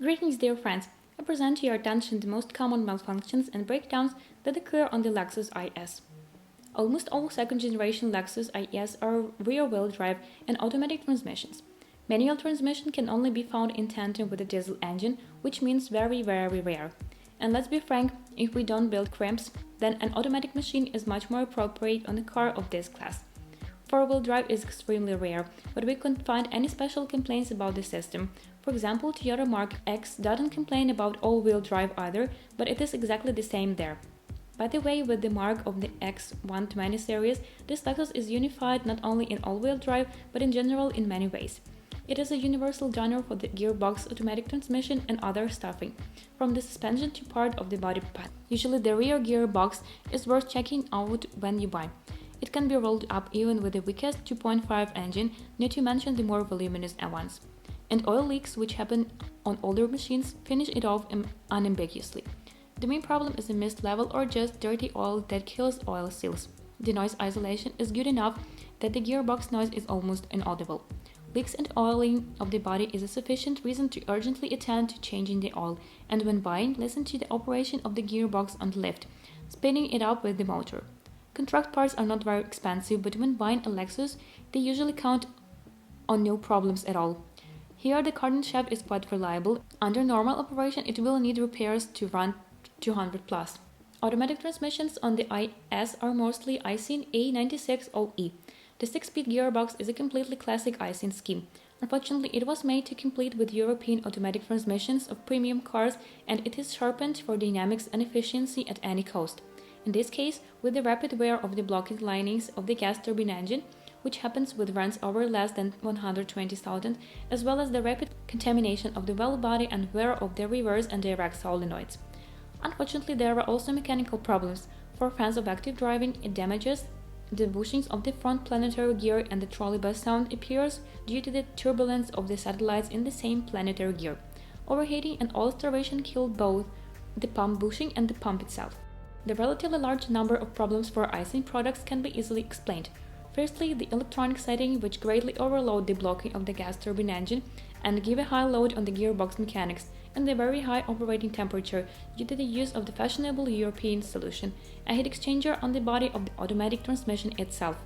Greetings, dear friends! I present to your attention the most common malfunctions and breakdowns that occur on the Lexus IS. Almost all second-generation Lexus IS are rear-wheel drive and automatic transmissions. Manual transmission can only be found in tandem with a diesel engine, which means very, very rare. And let's be frank, if we don't build cramps, then an automatic machine is much more appropriate on a car of this class. Four-wheel drive is extremely rare, but we couldn't find any special complaints about the system. For example, Toyota Mark X doesn't complain about all-wheel drive either, but it is exactly the same there. By the way, with the mark of the XE20 series, this Lexus is unified not only in all-wheel drive, but in general in many ways. It is a universal genre for the gearbox, automatic transmission, and other stuffing, from the suspension to part of the body pan. Usually the rear gearbox is worth checking out when you buy. It can be rolled up even with the weakest 2.5 engine, not to mention the more voluminous ones. And oil leaks, which happen on older machines, finish it off unambiguously. The main problem is a mist level or just dirty oil that kills oil seals. The noise isolation is good enough that the gearbox noise is almost inaudible. Leaks and oiling of the body is a sufficient reason to urgently attend to changing the oil, and when buying, listen to the operation of the gearbox on the lift, spinning it up with the motor. Contract parts are not very expensive, but when buying a Lexus, they usually count on no problems at all. Here the carbon shaft is quite reliable. Under normal operation it will need repairs to run 200 plus. Automatic transmissions on the IS are mostly ISIN A96OE. The 6-speed gearbox is a completely classic ISIN scheme. Unfortunately, it was made to compete with European automatic transmissions of premium cars, and it is sharpened for dynamics and efficiency at any cost. In this case, with the rapid wear of the blocking linings of the gas turbine engine, which happens with runs over less than 120,000, as well as the rapid contamination of the well body and wear of the reverse and direct solenoids. Unfortunately, there were also mechanical problems. For fans of active driving, it damages the bushings of the front planetary gear, and the trolley bus sound appears due to the turbulence of the satellites in the same planetary gear. Overheating and oil starvation killed both the pump bushing and the pump itself. The relatively large number of problems for ISIN products can be easily explained. Firstly, the electronic setting, which greatly overload the blocking of the gas turbine engine and give a high load on the gearbox mechanics, and the very high operating temperature due to the use of the fashionable European solution, a heat exchanger on the body of the automatic transmission itself.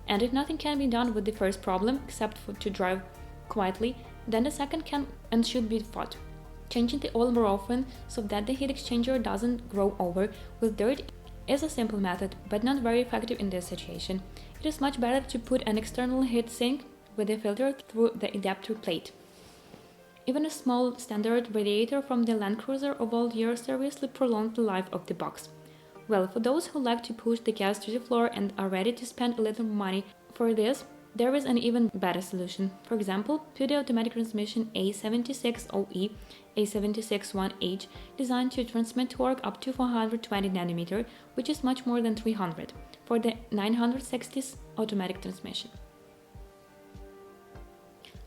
And if nothing can be done with the first problem, except to drive quietly, then the second can and should be fought. Changing the oil more often so that the heat exchanger doesn't grow over with dirt is a simple method, but not very effective in this situation. It is much better to put an external heat sink with a filter through the adapter plate. Even a small standard radiator from the Land Cruiser of old years seriously prolonged the life of the box. Well, for those who like to push the gas to the floor and are ready to spend a little money for this, there is an even better solution. For example, put the automatic transmission A76OE, A761H, designed to transmit torque up to 420 nm, which is much more than 300, for the 960s automatic transmission.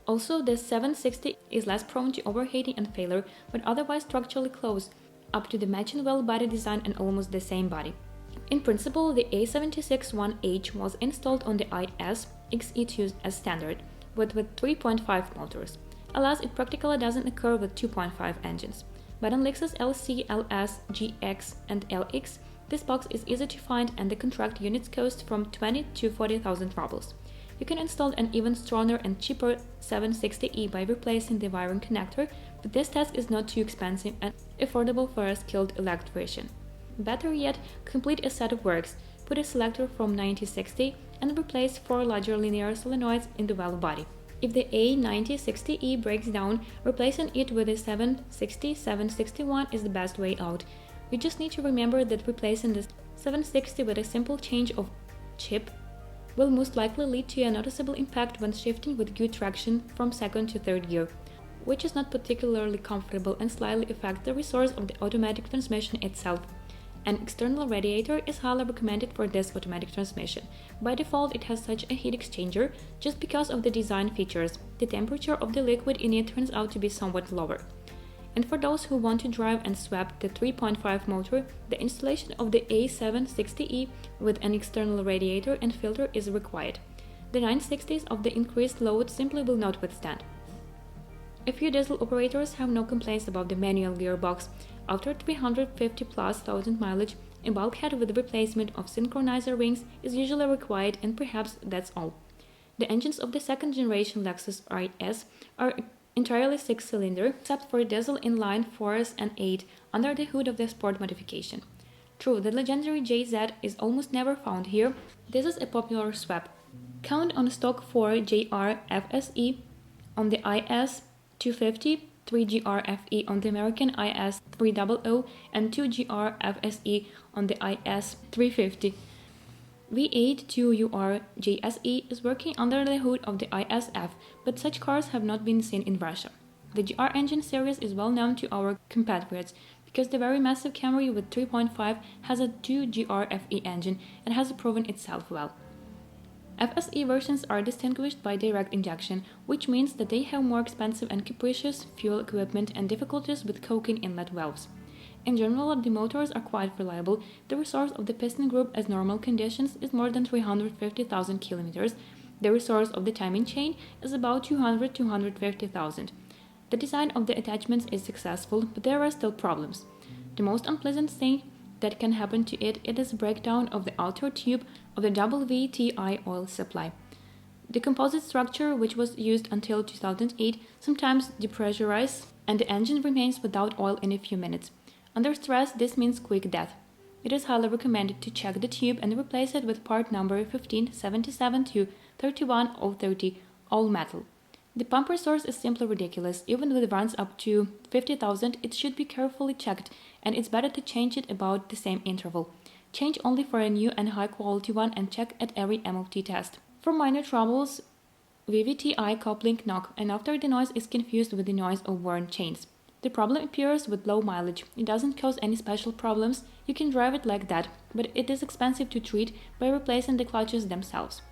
Also, the 760 is less prone to overheating and failure, but otherwise structurally close, up to the matching well body design and almost the same body. In principle, the A761H was installed on the IS XE2 as standard, but with 3.5 motors. Alas, it practically doesn't occur with 2.5 engines. But on Lexus LC, LS, GX, and LX, this box is easy to find, and the contract units cost from 20 to 40,000 rubles. You can install an even stronger and cheaper 760E by replacing the wiring connector, but this task is not too expensive and affordable for a skilled electrician. Better yet, complete a set of works. Put a selector from 9060 and replace 4 larger linear solenoids in the valve body. If the A9060E breaks down, replacing it with a 760, 761 is the best way out. You just need to remember that replacing the 760 with a simple change of chip will most likely lead to a noticeable impact when shifting with good traction from second to third gear, which is not particularly comfortable and slightly affects the resource of the automatic transmission itself. An external radiator is highly recommended for this automatic transmission. By default, it has such a heat exchanger just because of the design features. The temperature of the liquid in it turns out to be somewhat lower. And for those who want to drive and swap the 3.5 motor, the installation of the A760E with an external radiator and filter is required. The 960s of the increased load simply will not withstand. A few diesel operators have no complaints about the manual gearbox. After 350,000+ mileage, a bulkhead with replacement of synchronizer rings is usually required, and perhaps that's all. The engines of the second-generation Lexus IS are entirely 6-cylinder, except for diesel inline 4s and 8 under the hood of the sport modification. True, the legendary JZ is almost never found here. This is a popular swap. Count on stock 4GR FSE on the IS 250, 3GR FE on the American IS 300, and 2GR FSE on the IS 350. V8 2UR JSE is working under the hood of the ISF, but such cars have not been seen in Russia. The GR engine series is well known to our compatriots because the very massive Camry with 3.5 has a 2GR FE engine and has proven itself well. FSE versions are distinguished by direct injection, which means that they have more expensive and capricious fuel equipment and difficulties with coking inlet valves. In general, the motors are quite reliable. The resource of the piston group as normal conditions is more than 350,000 kilometers. The resource of the timing chain is about 250,000. The design of the attachments is successful, but there are still problems. The most unpleasant thing that can happen to it is breakdown of the outer tube of the WTI oil supply. The composite structure, which was used until 2008, sometimes depressurizes and the engine remains without oil in a few minutes. Under stress, this means quick death. It is highly recommended to check the tube and replace it with part number 1577 to 31030, all metal. The pump resource is simply ridiculous. Even with runs up to 50,000, it should be carefully checked, and it's better to change it about the same interval. Change only for a new and high-quality one and check at every MOT test. For minor troubles, VVTi coupling knock, and after the noise is confused with the noise of worn chains. The problem appears with low mileage. It doesn't cause any special problems. You can drive it like that, but it is expensive to treat by replacing the clutches themselves.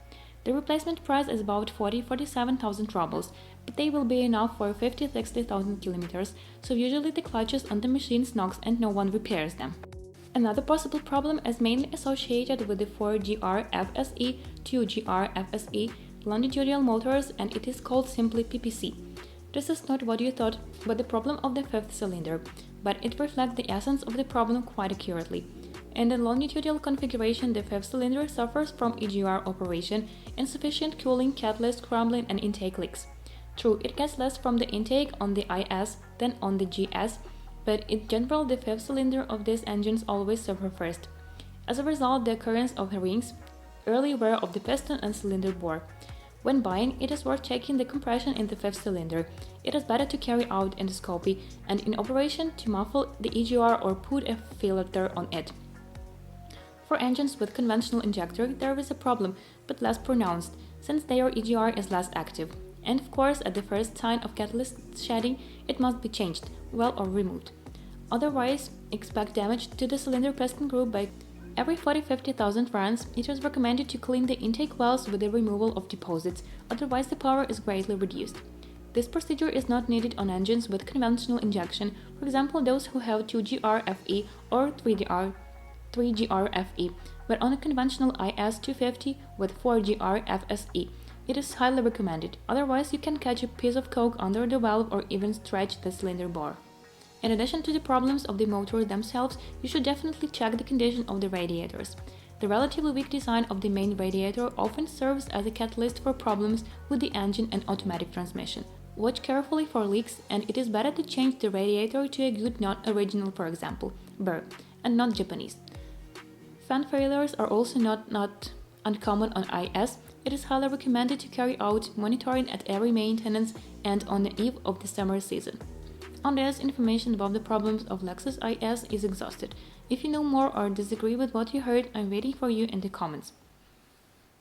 The replacement price is about 47,000 rubles, but they will be enough for 50,000–60,000 kilometers, so usually the clutches on the machines knocks and no one repairs them. Another possible problem is mainly associated with the 4GR FSE, 2GR FSE longitudinal motors, and it is called simply PPC. This is not what you thought, but the problem of the fifth cylinder, but it reflects the essence of the problem quite accurately. In the longitudinal configuration, the fifth cylinder suffers from EGR operation, insufficient cooling, catalyst crumbling, and intake leaks. True, it gets less from the intake on the IS than on the GS, but in general the fifth cylinder of these engines always suffer first. As a result, the occurrence of rings, early wear of the piston and cylinder bore. When buying, it is worth checking the compression in the fifth cylinder. It is better to carry out endoscopy and in operation to muffle the EGR or put a filter on it. For engines with conventional injector, there is a problem, but less pronounced, since their EGR is less active. And of course, at the first sign of catalyst shedding, it must be changed, well or removed. Otherwise, expect damage to the cylinder piston group by every 40–50,000 runs. It is recommended to clean the intake valves with the removal of deposits, otherwise the power is greatly reduced. This procedure is not needed on engines with conventional injection, for example those who have 2GR FE or 3GR FE, but on a conventional IS 250 with 4GR FSE. It is highly recommended, otherwise you can catch a piece of coke under the valve or even stretch the cylinder bore. In addition to the problems of the motors themselves, you should definitely check the condition of the radiators. The relatively weak design of the main radiator often serves as a catalyst for problems with the engine and automatic transmission. Watch carefully for leaks, and it is better to change the radiator to a good non-original, for example, burr, and not Japanese. Fan failures are also not uncommon on IS. It is highly recommended to carry out monitoring at every maintenance and on the eve of the summer season. On this, information about the problems of Lexus IS is exhausted. If you know more or disagree with what you heard, I'm waiting for you in the comments.